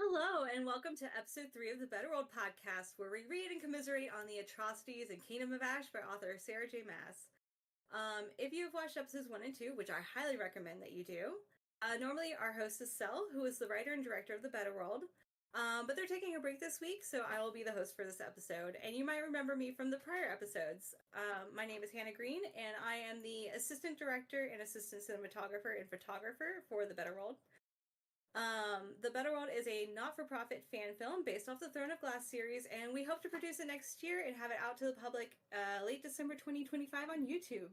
Hello, and welcome to episode 3 of the Better World podcast, where we read and commiserate on the atrocities in Kingdom of Ash by author Sarah J. Maas. If you've watched episodes 1 and 2, which I highly recommend that you do, normally our host is Sel, who is the writer and director of the Better World. But they're taking a break this week, so I will be the host for this episode. And you might remember me from the prior episodes. My name is Hannah Green, and I am the assistant director and assistant cinematographer and photographer for the Better World. The Better World is a not-for-profit fan film based off the Throne of Glass series, and we hope to produce it next year and have it out to the public late December 2025 on YouTube.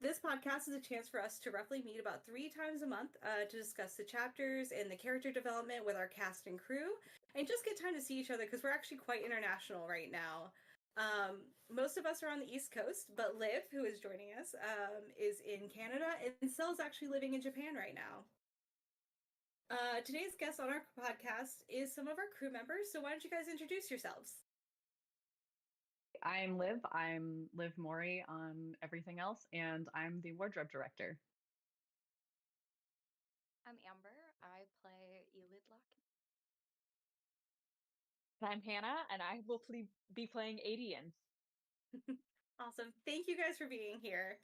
This podcast is a chance for us to roughly meet about 3 times a month to discuss the chapters and the character development with our cast and crew, and just get time to see each other because we're actually quite international right now. Most of us are on the East Coast, but Liv, who is joining us, is in Canada, and Sel's actually living in Japan right now. Today's guest on our podcast is some of our crew members, so why don't you guys introduce yourselves? I'm Liv. I'm Liv Mori on everything else, and I'm the wardrobe director. I'm Amber. I play Elid Lock. I'm Hannah, and I will be playing Adian. Awesome. Thank you guys for being here.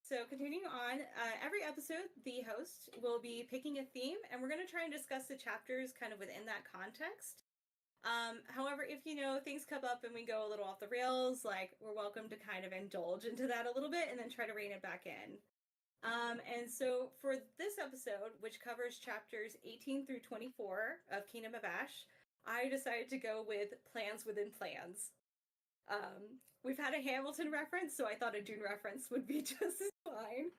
So continuing on, every episode, the host will be picking a theme, and we're going to try and discuss the chapters kind of within that context. However, if things come up and we go a little off the rails, we're welcome to kind of indulge into that a little bit and then try to rein it back in. And so for this episode, which covers chapters 18 through 24 of Kingdom of Ash, I decided to go with plans within plans. We've had a Hamilton reference, so I thought a Dune reference would be just as fine.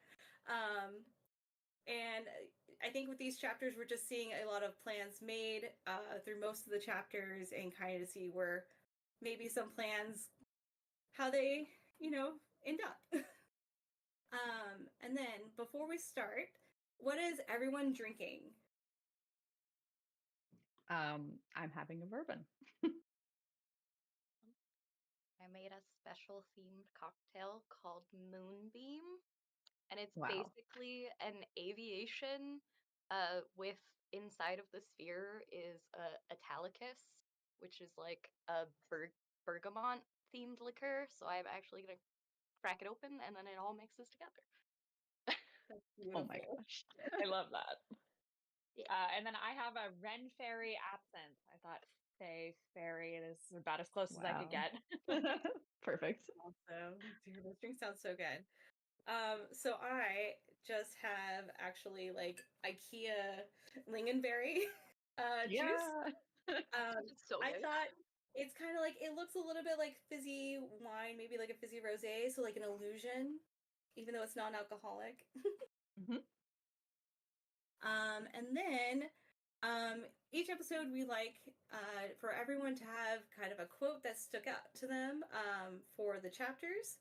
And I think with these chapters, we're just seeing a lot of plans made through most of the chapters and kind of see where maybe some plans, how they, end up. And then before we start, what is everyone drinking? I'm having a bourbon. I made a special themed cocktail called Moonbeam, and it's Wow. basically an aviation with inside of the sphere is a Italicus, which is like a bergamot themed liquor. So I'm actually gonna crack it open and then it all mixes together. Oh my gosh. I love that. Yeah. And then I have a Ren Fairy absinthe. I thought Fey Fairy is about as close as I could get. Perfect. Awesome. Dude, those drinks sound so good. So I just have actually IKEA lingonberry juice. It's so I good. thought it's kind of it looks a little bit like fizzy wine, maybe like a fizzy rosé, so like an illusion, even though it's non-alcoholic. Mm-hmm. And then each episode we like for everyone to have kind of a quote that stuck out to them for the chapters.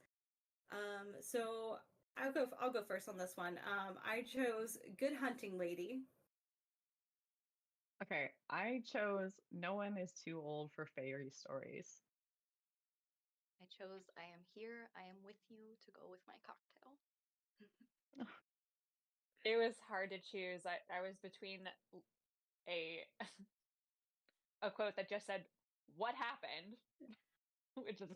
So I'll go first on this one. I chose "Good Hunting, Lady." Okay, I chose "No one is too old for fairy stories." I chose I am here, I am with you to go with my cocktail. It was hard to choose. I was between a quote that just said, "What happened?" which is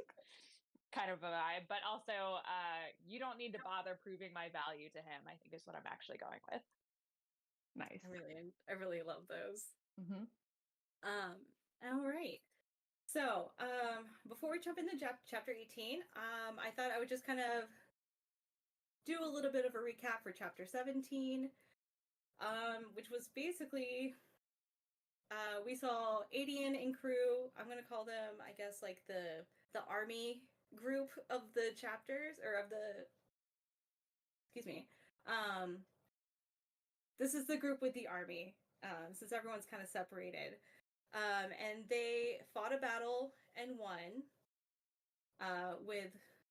kind of a vibe, but also you don't need to bother proving my value to him, I think is what I'm actually going with. Nice. I really love those. Mm-hmm. All right. So, before we jump into chapter 18, I thought I would just kind of do a little bit of a recap for chapter 17, which was basically, we saw Adian and crew. I'm going to call them, I guess, like the army group of the chapters, or of the, excuse me. This is the group with the army, since everyone's kind of separated. And they fought a battle and won with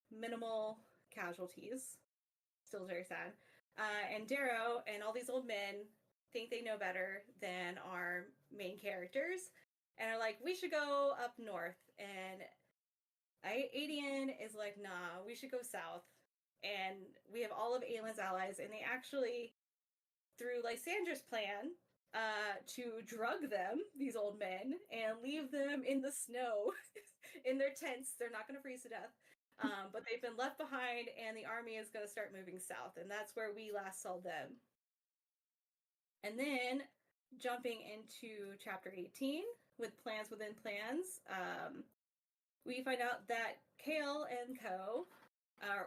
minimal casualties. Still very sad. And Darrow and all these old men think they know better than our main characters and are like, we should go up north. And Adian is like, nah, we should go south. And we have all of Aylin's allies, and they actually, through Lysandra's plan, to drug them, these old men, and leave them in the snow in their tents. They're not going to freeze to death. But they've been left behind, and the army is going to start moving south, and that's where we last saw them. And then jumping into chapter 18 with Plans Within Plans, we find out that Kale and Co.,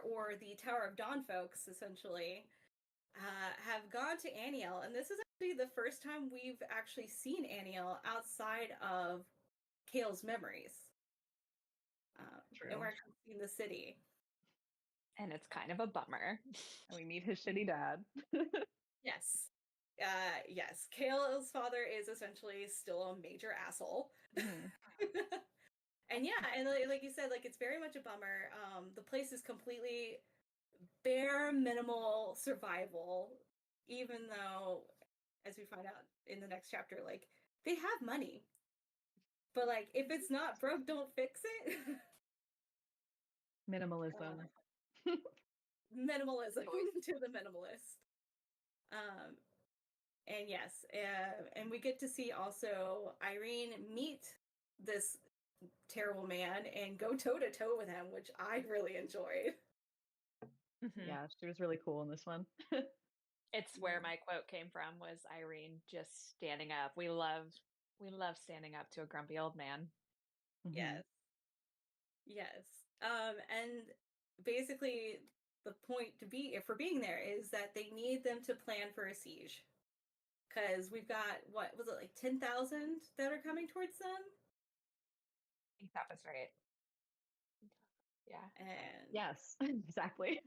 or the Tower of Dawn folks, essentially, have gone to Aniel, and this is actually the first time we've actually seen Aniel outside of Kale's memories. True. And we're actually seeing the city. And it's kind of a bummer. And we meet his shitty dad. Yes. Yes. Kale's father is essentially still a major asshole. Mhm. And yeah, and like you said, like it's very much a bummer. The place is completely bare minimal survival, even though, as we find out in the next chapter, like they have money. But like if it's not broke, don't fix it. Minimalism. Minimalism to the minimalist. And yes, and we get to see also Irene meet this terrible man and go toe to toe with him, which I really enjoyed. Mhm. Yeah, she was really cool in this one. It's where my quote came from, was Irene just standing up. We love standing up to a grumpy old man. Mhm. Yes. Yes. And basically the point to be for being there is that they need them to plan for a siege. Because we've got, what was it, like 10,000 that are coming towards them? I think that was right. Yeah. And Yes, exactly.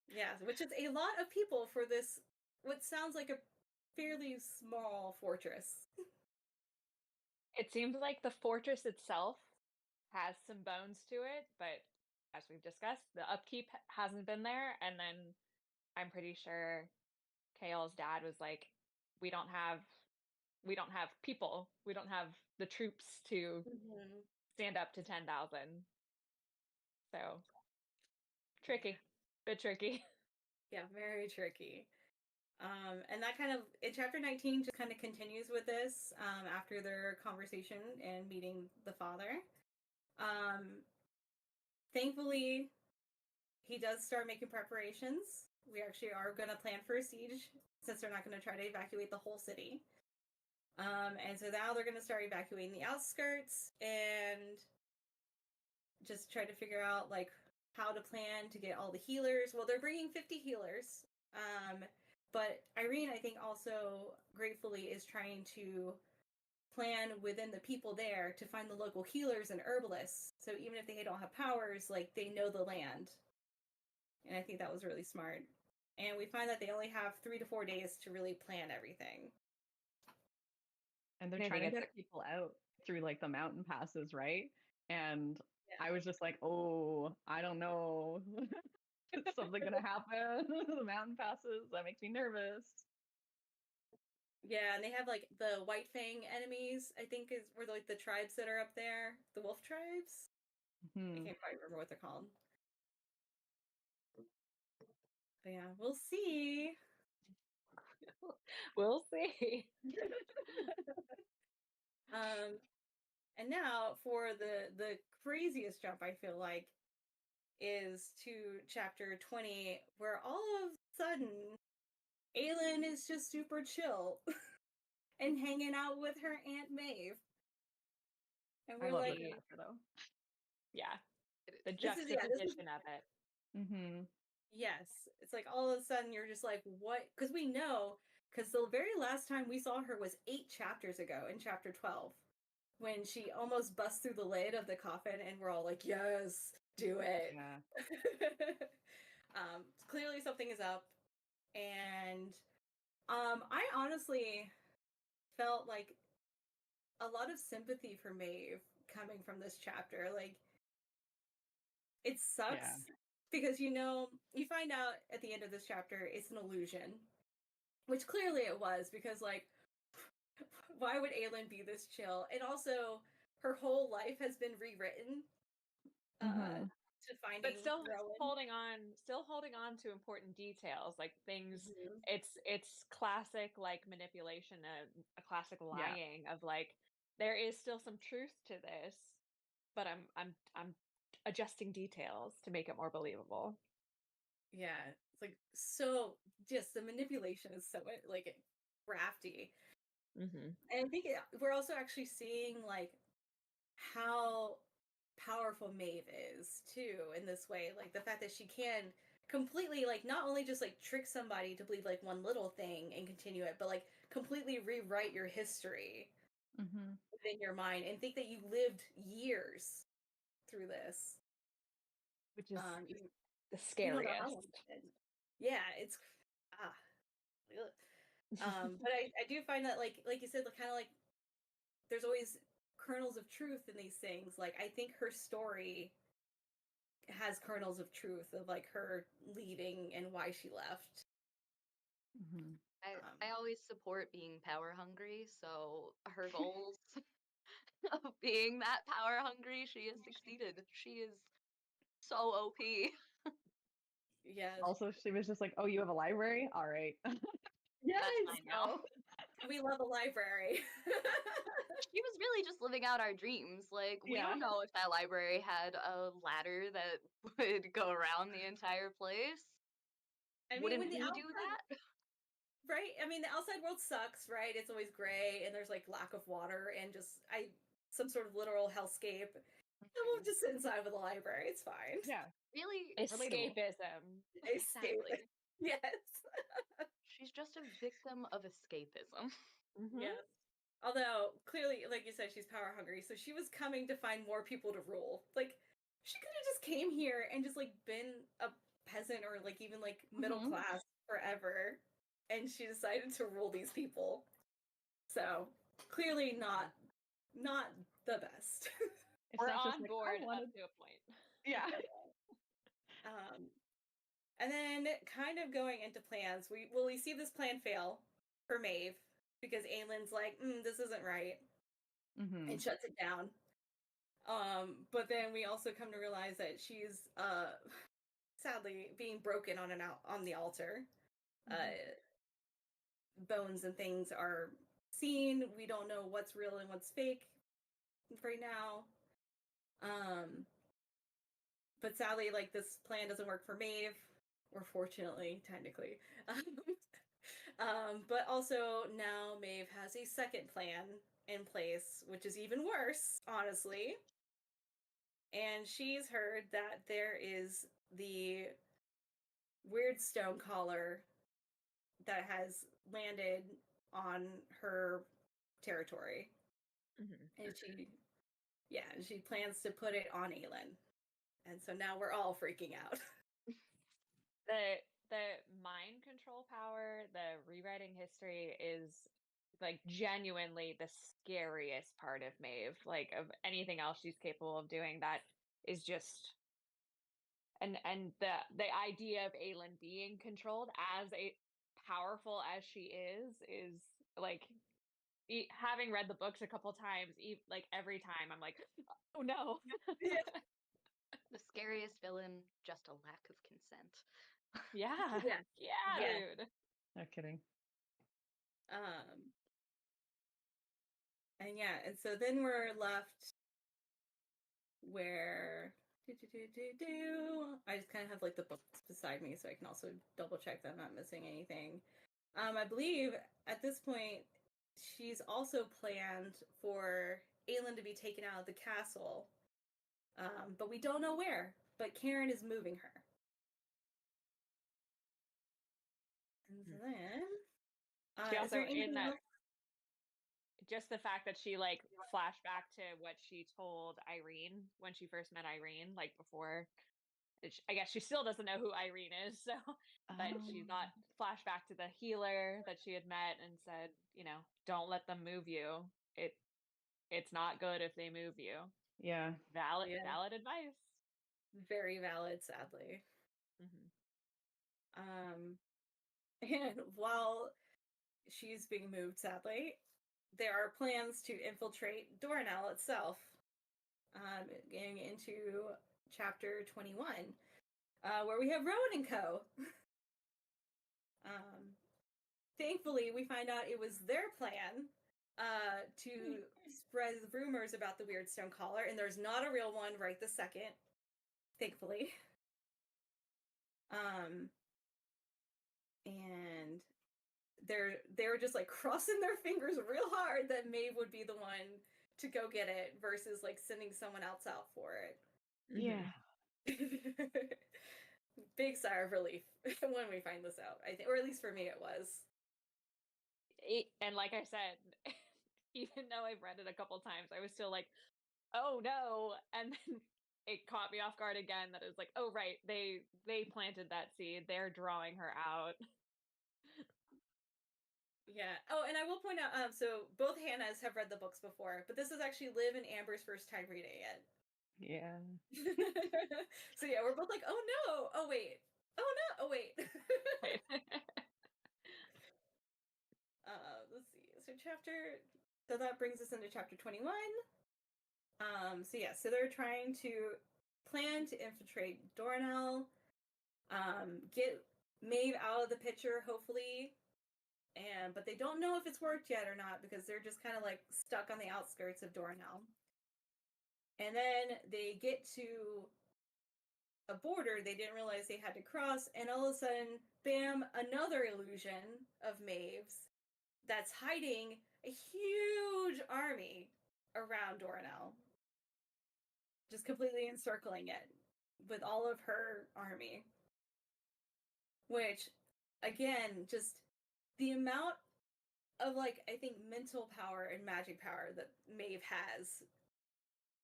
yes, which is a lot of people for this, what sounds like a fairly small fortress. It seems like the fortress itself has some bones to it, but as we've discussed, the upkeep hasn't been there. And then I'm pretty sure Kale's dad was like, we don't have people. We don't have the troops to Mm-hmm. stand up to 10,000. So tricky. Bit tricky. Yeah, very tricky. And that kind of, in chapter 19, just kind of continues with this after their conversation and meeting the father. Thankfully, he does start making preparations. We actually are going to plan for a siege since they're not going to try to evacuate the whole city. And so now they're going to start evacuating the outskirts and just try to figure out like how to plan to get all the healers. Well, they're bringing 50 healers. But Irene, I think, also gratefully is trying to plan within the people there to find the local healers and herbalists. So even if they don't have powers, like they know the land. And I think that was really smart. And we find that they only have 3 to 4 days to really plan everything. And they're I trying think to it's get people out through like the mountain passes, right? And Yeah. I was just like, oh, I don't know. Is something gonna happen? The mountain passes, that makes me nervous. Yeah, and they have like the White Fang enemies, I think is were like the tribes that are up there. The wolf tribes? I Hmm. can't quite remember what they're called. But yeah, we'll see. we'll see. And now for the craziest jump, I feel like, is to chapter 20, where all of a sudden Aelin is just super chill and hanging out with her Aunt Maeve. And I we're love like, that character though. Yeah. The this is juxtaposition of it. Mm-hmm. yes. It's like all of a sudden you're just like, what? Because we know, because the very last time we saw her was 8 chapters ago in chapter 12, when she almost busts through the lid of the coffin, and we're all like, yes, do it. Yeah. Clearly something is up. And I honestly felt like a lot of sympathy for Maeve coming from this chapter. Like, it sucks Yeah. because, you know, you find out at the end of this chapter it's an illusion, which clearly it was, because, like, why would Aelin be this chill? And also, her whole life has been rewritten Mhm. to finding but still Rowan. holding on to important details, like things. Mhm. It's classic like manipulation, a classic Yeah. lying of like there is still some truth to this, but I'm adjusting details to make it more believable. Yeah, it's like so. Just the manipulation is so like crafty, Mm-hmm. and I think we're also actually seeing like how powerful Maeve is too in this way. Like the fact that she can completely like not only just like trick somebody to believe like one little thing and continue it, but like completely rewrite your history Mm-hmm. within your mind and think that you lived years through this. Which is You, the you don't know how long scariest. it's been. Yeah, it's ah. Ugh. But I do find that like you said, kind of like there's always kernels of truth in these things. Like I think her story has kernels of truth of like her leaving and why she left. Mm-hmm. I always support being power hungry, so her goals of being that power hungry, she has succeeded. She is so OP. Yes. Also, she was just like, "Oh, you have a library? All right." Yes. I know. We love a library. She was really just living out our dreams. Like, we Yeah. don't know if that library had a ladder that would go around the entire place. I mean, Wouldn't when the we do outside, that? right? I mean, the outside world sucks, right? It's always gray and there's like lack of water and just some sort of literal hellscape. And we'll just sit inside with a library. It's fine. Yeah. Really, Relatable. Escapism. exactly. Yes. She's just a victim of escapism. Mm-hmm. Yes. Although clearly, like you said, she's power hungry, so she was coming to find more people to rule. Like she could have just came here and just like been a peasant or like even like middle Mhm. class forever, and she decided to rule these people. So clearly not the best. It's We're not just on like, board I wanted. up to a point. Yeah. And then kind of going into plans, we see this plan fail for Maeve because Aylin's like, this isn't right, Mm-hmm. and shuts it down. But then we also come to realize that she's sadly being broken on the altar. Bones and things are seen. We don't know what's real and what's fake right now. But sadly, like this plan doesn't work for Maeve, or fortunately, technically. But also now Maeve has a second plan in place, which is even worse, honestly. And she's heard that there is the weird stone caller that has landed on her territory. Mm-hmm. And she plans to put it on Aelin. And so now we're all freaking out. The mind control power, the rewriting history is like genuinely the scariest part of Maeve. Like of anything else she's capable of doing, that is just and the idea of Aelin being controlled as a powerful as she is like having read the books a couple times, like every time I'm like, oh no. The scariest villain, just a lack of consent. Yeah. Yeah. Yeah, Yeah. dude. No kidding. And yeah, and so then we're left where I just kind of have like the books beside me so I can also double check that I'm not missing anything. I believe at this point she's also planned for Aelin to be taken out of the castle, but we don't know where. But Karen is moving her. And then, She is also there in anything that else? just the fact that she like flashed back to what she told Irene when she first met Irene, like before. I guess she still doesn't know who Irene is, so but she thought flashback to the healer that she had met and said, don't let them move you. It's not good if they move you. Yeah. Yeah. Valid advice. Very valid, sadly. Mm-hmm. And while she's being moved, sadly, there are plans to infiltrate Dornell itself, getting into chapter 21, where we have Rowan and Co. Thankfully, we find out it was their plan to spread rumors about the weird stone collar, and there's not a real one right this second, thankfully. And they were just like crossing their fingers real hard that Maeve would be the one to go get it versus like sending someone else out for it. Yeah. Big sigh of relief when we find this out, I think, or at least for me it was. And like I said, even though I've read it a couple times, I was still like, oh no. And then it caught me off guard again that it was like, oh right, they planted that seed. They're drawing her out. Yeah. Oh, and I will point out, so both Hannahs have read the books before, but this is actually Liv and Amber's first time reading it. Yeah. So yeah, we're both like, oh no, oh wait, oh no, oh wait. Let's see. So that brings us into chapter 21. So yeah, so they're trying to plan to infiltrate Dornell, get Maeve out of the picture, hopefully. But they don't know if it's worked yet or not because they're just kind of like stuck on the outskirts of Dornell. And then they get to a border they didn't realize they had to cross, and all of a sudden, bam, another illusion of Maeve's that's hiding a huge army around Dornell. Just completely encircling it with all of her army. Which, again, just the amount of, like, I think mental power and magic power that Maeve has.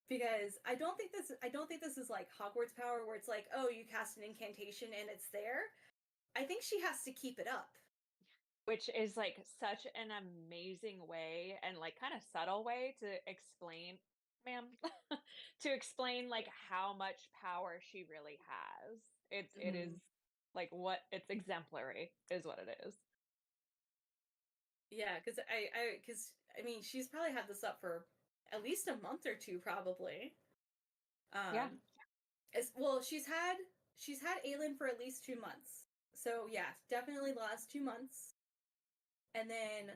Because I don't think this is like Hogwarts power where it's like, oh, you cast an incantation and it's there. I think she has to keep it up. Which is like such an amazing way and like kind of subtle way to explain, ma'am, to explain like how much power she really has. It is like what it's exemplary is what it is. Yeah, because I mean she's probably had this up for at least a month or two, probably. Yeah. Well, she's had Aelin for at least 2 months. So yeah, definitely the last 2 months. And then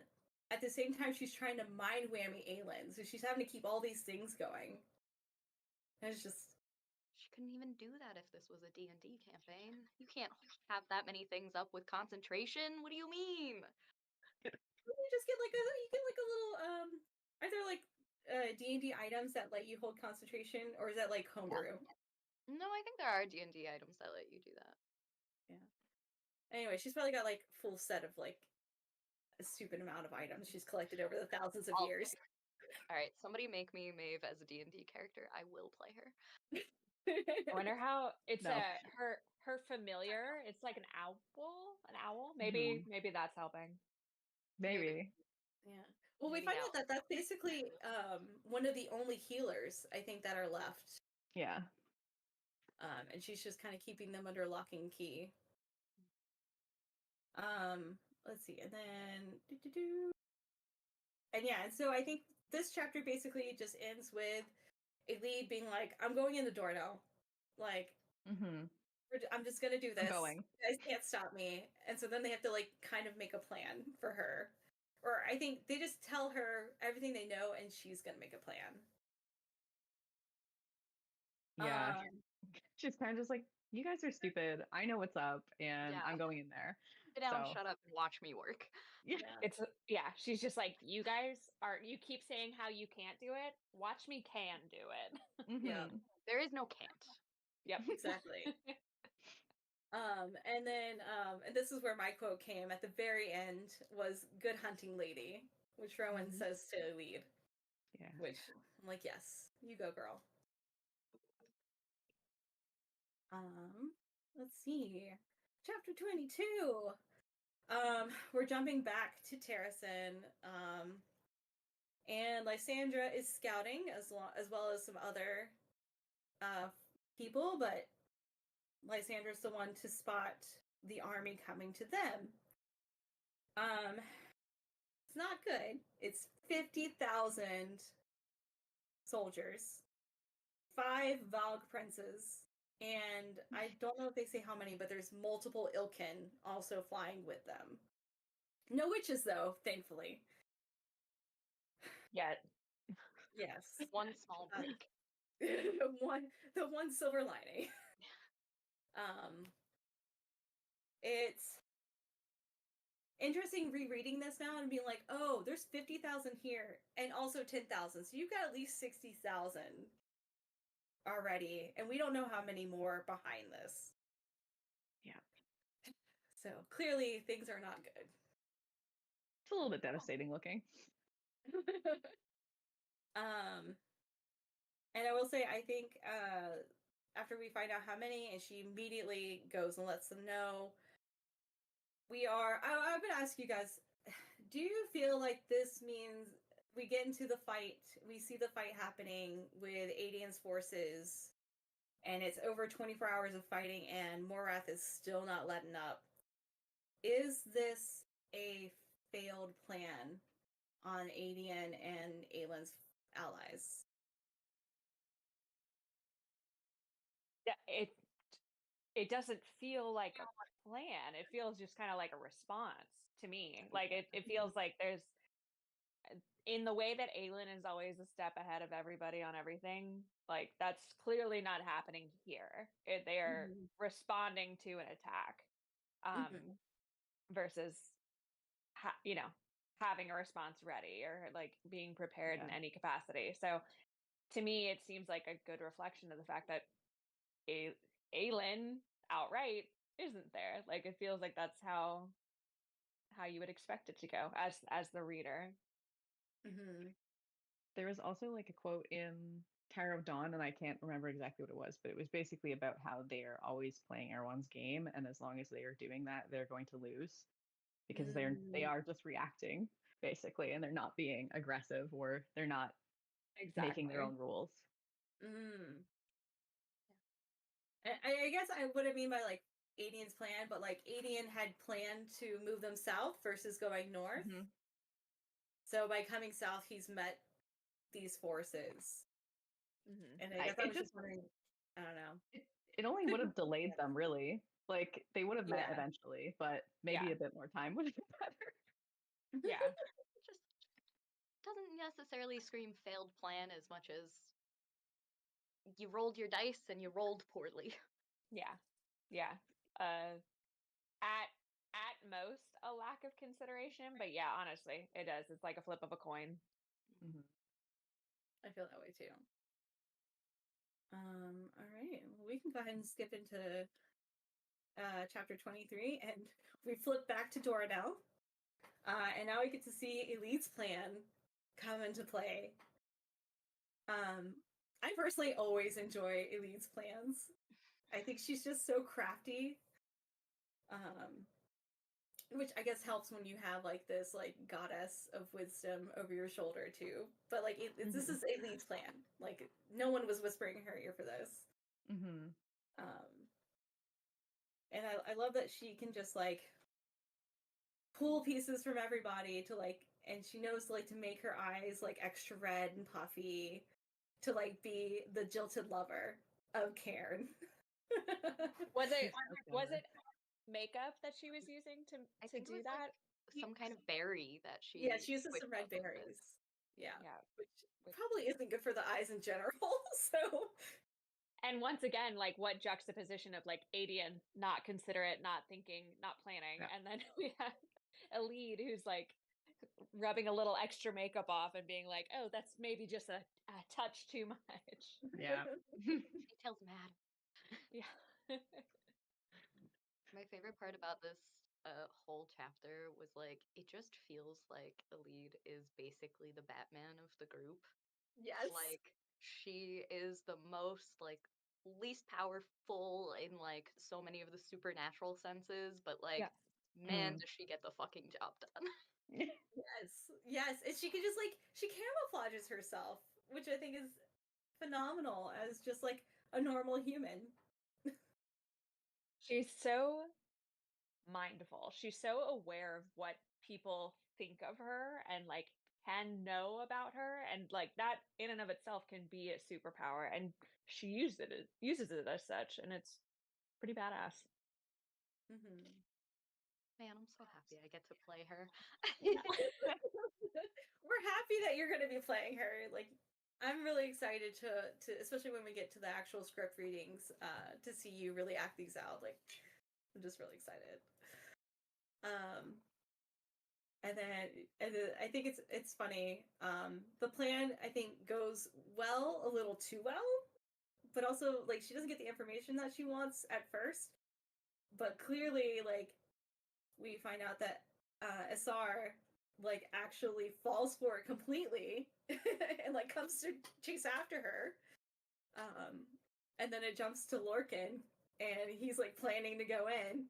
at the same time, she's trying to mind whammy Aelin, so she's having to keep all these things going. And it's just She couldn't even do that if this was a D&D campaign. You can't have that many things up with concentration. What do you mean? you just get like a little are there like D&D items that let you hold concentration, or is that like homebrew? No, I think there are D&D items that let you do that. Yeah. Anyway, she's probably got like full set of like a stupid amount of items she's collected over the thousands of years. All right, somebody make me Maeve as a D&D character. I will play her. I wonder how it's No. her familiar. It's like an owl. Maybe that's helping. Maybe. Yeah. Well, we Maybe find out that that's basically one of the only healers I think that are left. Yeah. And she's just kind of keeping them under lock and key. Let's see, and then and yeah, and so I think this chapter basically just ends with a lead being like, "I'm going in the door now, like, I'm just gonna do this. Going. You guys can't stop me." And so then they have to like kind of make a plan for her, or I think they just tell her everything they know, and she's gonna make a plan. Yeah. She's kind of just like, you guys are stupid. I know what's up, and Yeah. I'm going in there. Sit down, So- shut up, and watch me work. Yeah. She's just like, you keep saying how you can't do it. Watch me can do it. Yeah. There is no can't. Yep. Exactly. And then and this is where my quote came at the very end was "Good hunting, lady," which Rowan says to lead. Yeah. Which I'm like, yes, you go, girl. Let's see. Chapter 22. We're jumping back to Terrasen. And Lysandra is scouting as well as some other people, but Lysandra's the one to spot the army coming to them. It's not good. It's 50,000 soldiers, 5 Valg princes, And I don't know if they say how many, but there's multiple Ilkin also flying with them. No witches, though, thankfully. Yet. Yes. One small break. The one silver lining. It's interesting rereading this now and being like, oh, there's 50,000 here and also 10,000. So you've got at least 60,000 already. And we don't know how many more behind this. Yeah. So clearly things are not good. It's a little bit devastating looking. And I will say, I think after we find out how many, and she immediately goes and lets them know, I'm going to ask you guys, do you feel like this means we get into the fight, we see the fight happening with Adian's forces, and it's over 24 hours of fighting, and Morath is still not letting up. Is this a failed plan on Adian and Aylin's allies? Yeah, it doesn't feel like a plan. It feels just kind of like a response to me. Like it feels like there's, in the way that Aelin is always a step ahead of everybody on everything, like that's clearly not happening here. They are responding to an attack, versus having a response ready or like being prepared in any capacity. So to me, it seems like a good reflection of the fact that Aelin outright isn't there. Like it feels like that's how you would expect it to go as the reader. There was also like a quote in Tower of Dawn, and I can't remember exactly what it was, but it was basically about how they are always playing everyone's game, and as long as they are doing that, they're going to lose because they are just reacting basically, and they're not being aggressive or they're not making their own rules. I guess I what I mean by like Adian's plan, but like Adian had planned to move them south versus going north. So by coming south, he's met these forces. And I guess I was just wondering, I don't know. It only would have delayed them, really. Like they would have met eventually, but maybe a bit more time would have been better. Yeah. Just doesn't necessarily scream failed plan as much as you rolled your dice and you rolled poorly. Yeah. At most a lack of consideration, but yeah, honestly, it does. It's like a flip of a coin. I feel that way too. All right. Well, we can go ahead and skip into chapter 23, and we flip back to Doradel. And now we get to see Elite's plan come into play. I personally always enjoy Elite's plans. I think she's just so crafty. Which I guess helps when you have like this like goddess of wisdom over your shoulder too. But like this is Elite's plan. Like no one was whispering in her ear for this. And I love that she can just like pull pieces from everybody to like, and she knows like to make her eyes like extra red and puffy to like be the jilted lover of Cairn. Was it makeup that she was using to do that? Like some kind of berry that she she uses some red berries. Yeah. Which probably isn't good for the eyes in general. So and once again, like what juxtaposition of like Adian not considerate, not thinking, not planning, and then we have a lead who's like rubbing a little extra makeup off and being like, oh, that's maybe just a touch too much. Details matter. Yeah. My favorite part about this whole chapter was like it just feels like the lead is basically the Batman of the group. Yes. Like she is the most like least powerful in like so many of the supernatural senses, but like man, does she get the fucking job done. Yes. And she can just like she camouflages herself, which I think is phenomenal as just like a normal human. She's so mindful. She's so aware of what people think of her and like can know about her, and like that in and of itself can be a superpower. And she uses it as such, and it's pretty badass. Mm-hmm. Man, I'm so happy I get to play her. We're happy that you're going to be playing her. Like, I'm really excited to especially when we get to the actual script readings, to see you really act these out. Like, I'm just really excited. And then I think it's funny. The plan, I think, goes well, a little too well, but also like she doesn't get the information that she wants at first. But clearly, like, we find out that Asar like actually falls for it completely and like comes to chase after her. And then it jumps to Lorcan, and he's like planning to go in.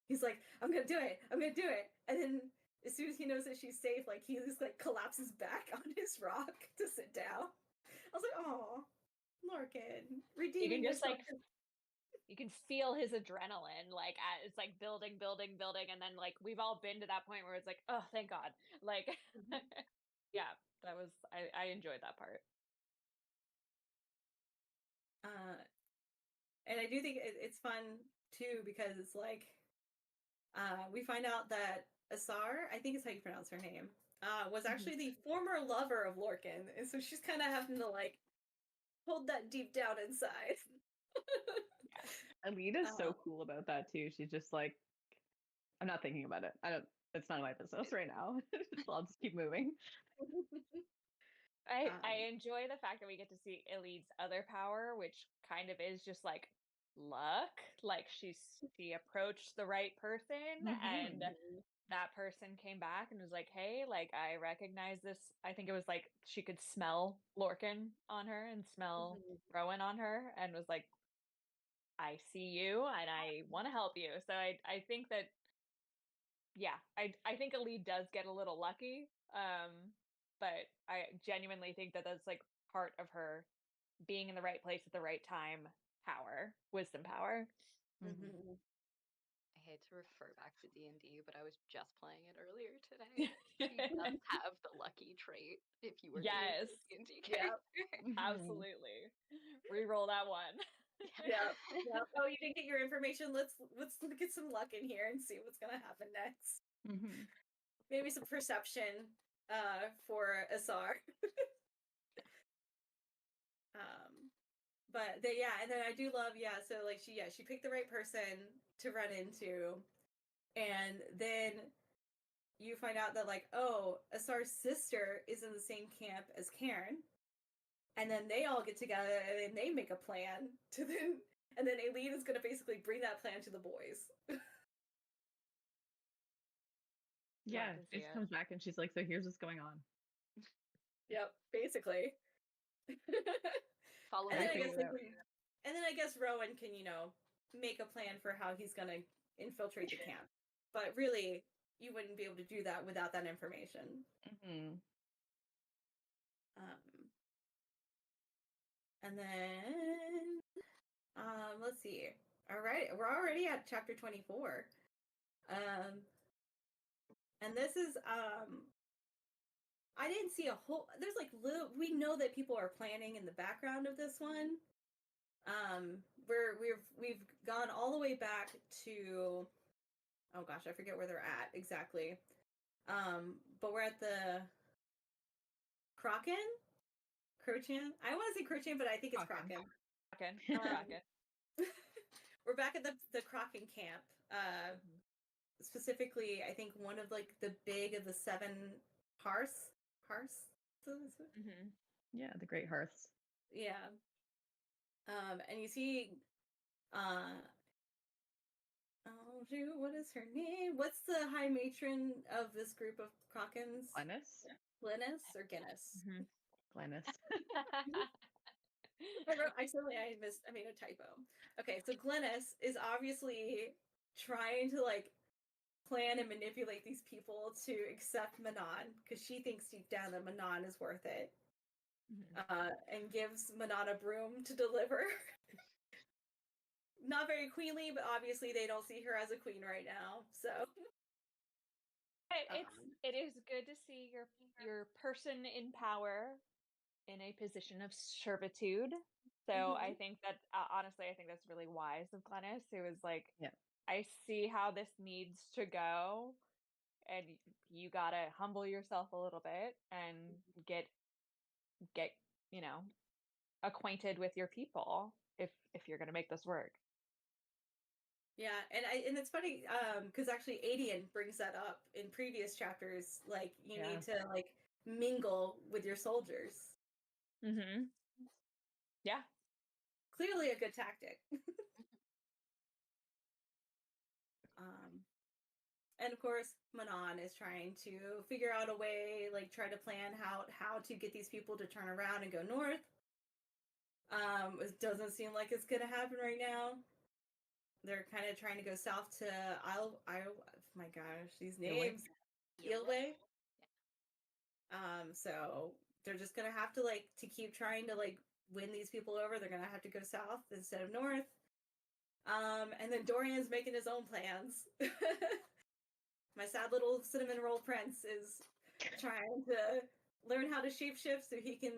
He's like, I'm gonna do it, I'm gonna do it. And then as soon as he knows that she's safe, like he just like collapses back on his rock to sit down. I was like, oh, Lorcan, redeeming just yourself. You can feel his adrenaline, like it's like building, and then like we've all been to that point where it's like, oh, thank God. Like, yeah, that was I enjoyed that part. And I do think it's fun too because it's like we find out that Asar, I think is how you pronounce her name, was actually the former lover of Lorcan, and so she's kind of having to like hold that deep down inside. Alita is so cool about that too. She's just like, I'm not thinking about it. It's none of my business right now. I'll just keep moving. I enjoy the fact that we get to see Elite's other power, which kind of is just like luck. Like she approached the right person, and that person came back and was like, hey, like I recognize this. I think it was like she could smell Lorcan on her and smell Rowan on her, and was like, I see you and I want to help you. So I think that, yeah, I think Elite does get a little lucky. But I genuinely think that that's like part of her being in the right place at the right time wisdom power. I hate to refer back to D&D, but I was just playing it earlier today. She does have the lucky trait if you were yes D&D character. Absolutely. Reroll that one. Yeah. Oh, you didn't get your information. Let's get some luck in here and see what's gonna happen next. Maybe some perception for Asar. But and then I do love, so like she picked the right person to run into, and then you find out that like, oh, Asar's sister is in the same camp as Karen, and then they all get together and then they make a plan to then, and then Aileen is going to basically bring that plan to the boys. Yeah, she just comes back and she's like, so here's what's going on. Yep, basically. Follow and, then I guess Rowan can, make a plan for how he's going to infiltrate the camp. But really, you wouldn't be able to do that without that information. And then, let's see. All right, we're already at chapter 24. And this is, I didn't see a whole, there's like we know that people are planning in the background of this one. We've gone all the way back to, oh gosh, I forget where they're at exactly. But we're at the Crochan? I want to say Crochan, but I think it's Crochan. We're back at the Crochan camp. Specifically, I think one of like the big of the 7 hearths. Yeah, the great hearths. Yeah. And you see, oh shoot, what is her name? What's the high matron of this group of Crockens? Glennis or Guinness? Glennis. I made a typo. Okay, so Glennis is obviously trying to like plan and manipulate these people to accept Manon because she thinks deep down that Manon is worth it. And gives Manon a broom to deliver. Not very queenly, but obviously they don't see her as a queen right now, so it is good to see your person in power in a position of servitude. So I think that honestly, I think that's really wise of Glennis, who was like, Yeah. I see how this needs to go, and you gotta humble yourself a little bit and get acquainted with your people if you're gonna make this work. Yeah, and it's funny because actually Adian brings that up in previous chapters. Like you need to like mingle with your soldiers. Mm-hmm. Yeah. Clearly a good tactic. And of course, Manon is trying to figure out a way, like try to plan how to get these people to turn around and go north. It doesn't seem like it's gonna happen right now. They're kind of trying to go south to Isle. My gosh, these names. Eelway. So they're just gonna have to to keep trying to win these people over. They're gonna have to go south instead of north. And then Dorian's making his own plans. My sad little cinnamon roll prince is trying to learn how to shapeshift so he can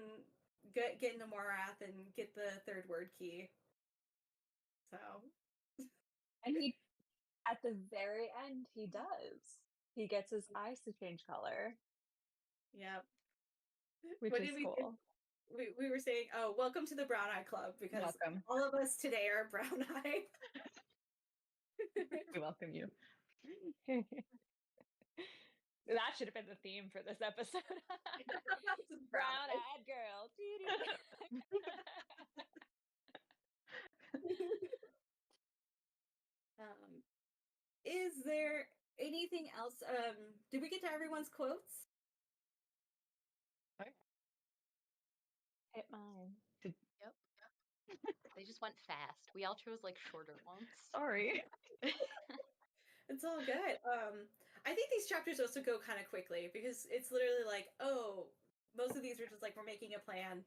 get into Morath and get the third word key. So, and he, at the very end, he does. He gets his eyes to change color. yeah. Which is cool. We were saying, oh, welcome to the Brown Eye Club, because welcome. all of us today are brown eye. We welcome you. That should have been the theme for this episode. Brown-eyed girl. Is there anything else? Did we get to everyone's quotes? Hit mine. Yep. They just went fast. We all chose like shorter ones. Sorry. It's all good. I think these chapters also go kind of quickly because it's literally like, oh, most of these are just like we're making a plan,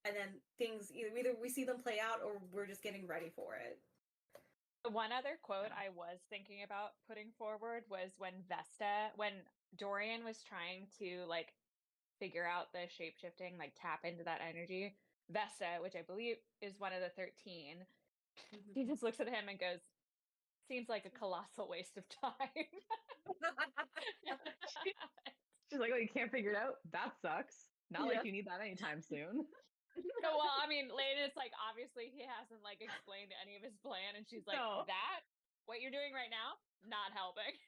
and then things either we see them play out or we're just getting ready for it. One other quote I was thinking about putting forward was when Dorian was trying to figure out the shape-shifting, tap into that energy. Vesta, which I believe is one of the 13, he just looks at him and goes, seems like a colossal waste of time. She's like, oh, you can't figure it out? That sucks. Not like you need that anytime soon. No, well, I mean, Lane is obviously he hasn't explained any of his plan, and she's like, No. that? What you're doing right now? Not helping.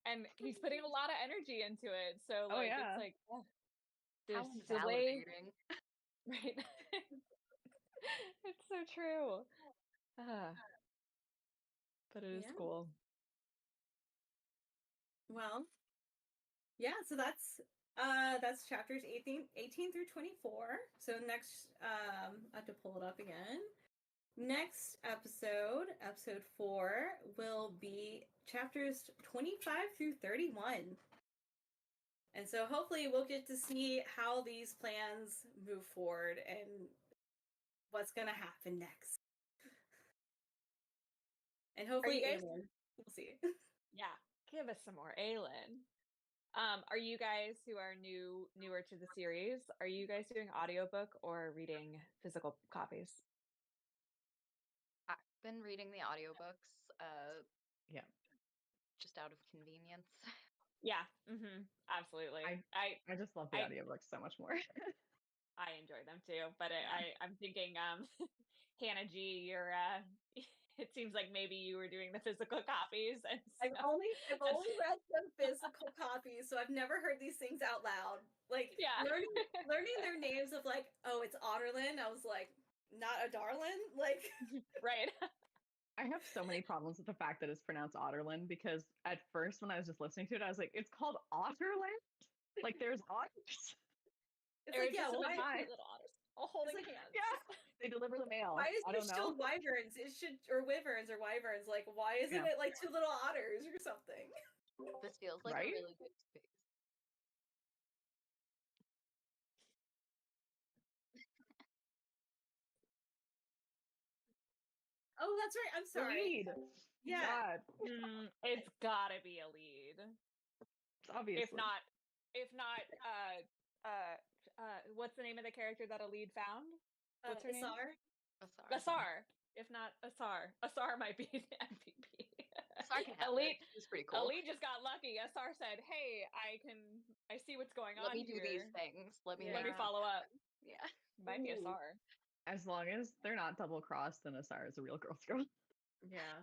And he's putting a lot of energy into it. So it's how delay. validating. Right. It's so true. But it is cool. Well, yeah, so that's chapters 18 through 24. So next, I have to pull it up again. Next episode 4, will be chapters 25 through 31. And so hopefully we'll get to see how these plans move forward and what's going to happen next. And hopefully Aelin, we'll see. Yeah, give us some more Aelin. Are you guys who are newer to the series, are you guys doing audiobook or reading physical copies? I've been reading the audiobooks. Yeah. Just out of convenience. Yeah, absolutely. I just love the audiobooks so much more. I enjoy them too, but I'm thinking, Hannah G, you're it seems like maybe you were doing the physical copies. And so... I've only read the physical copies, so I've never heard these things out loud. Learning their names of oh, it's Otterlin. I was like, not a darlin, right. I have so many problems with the fact that it's pronounced Otterlin, because at first when I was just listening to it, I was like, it's called Otterland? There's otters? It's yeah, why little otters all holding hands. Yeah, they deliver the mail. Why is there still know. wyverns? It should, or wyverns or wyverns. Why isn't it two little otters or something? This feels like a really good space. Oh, that's right. I'm sorry. Lead. Yeah. It's gotta be a lead. Obviously. If not, what's the name of the character that Elide found? What's her name? Asar? Asar. If not Asar. Asar might be the MVP. Asar can have Elite. it. It was pretty cool. Elite just got lucky. Asar said, "Hey, I see what's going Let on me do here. these things. Let me Let me make follow up." Yeah. Might be Ooh. Asar. As long as they're not double crossed, then Asar is a real girl's girl. Yeah.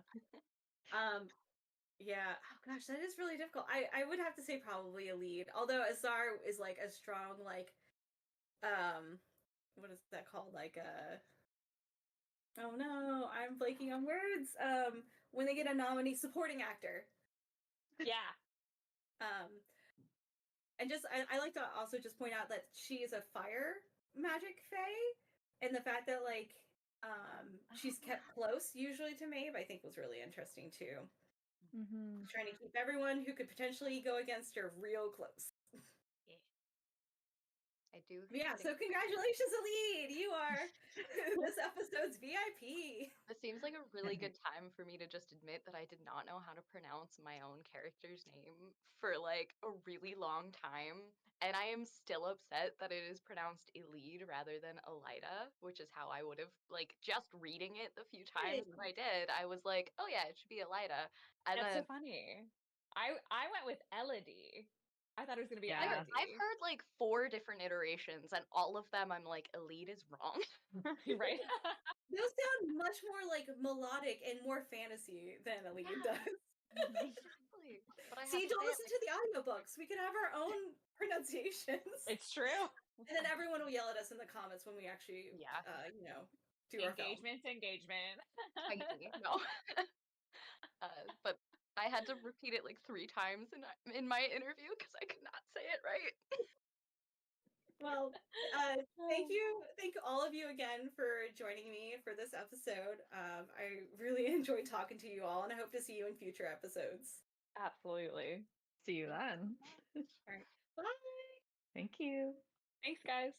Yeah. Oh gosh, that is really difficult. I would have to say probably a lead. Although Azar is like a strong like what is that called? Like oh no, I'm blanking on words. When they get a nominee supporting actor. Yeah. And just I like to also just point out that she is a fire magic fae, and the fact that like she's kept close usually to Maeve, I think was really interesting too. Mm-hmm. Trying to keep everyone who could potentially go against her real close. Yeah. I do. Yeah, so congratulations, Elide! You are this episode's VIP. It seems like a really good time for me to just admit that I did not know how to pronounce my own character's name for like a really long time. And I am still upset that it is pronounced Elide rather than Elida, which is how I would have, like, just reading it the few times that I did, I was like, oh yeah, it should be Elida. And That's then so funny. I went with Elodie. I thought it was gonna be Yeah. Elodie. I've heard like 4 different iterations, and all of them I'm like, Elide is wrong. Right? Those sound much more like melodic and more fantasy than Elide does. Exactly. But I have See, to don't say listen to the audiobooks. We could have our own pronunciations. It's true. And then everyone will yell at us in the comments when we actually, Yeah. do our film. Engagement. Tiny, no. But I had to repeat it like 3 times in my interview because I could not say it right. Well, thank you all of you again for joining me for this episode. I really enjoyed talking to you all, and I hope to see you in future episodes. Absolutely. See you then. All right, bye. Thank you. Thanks, guys.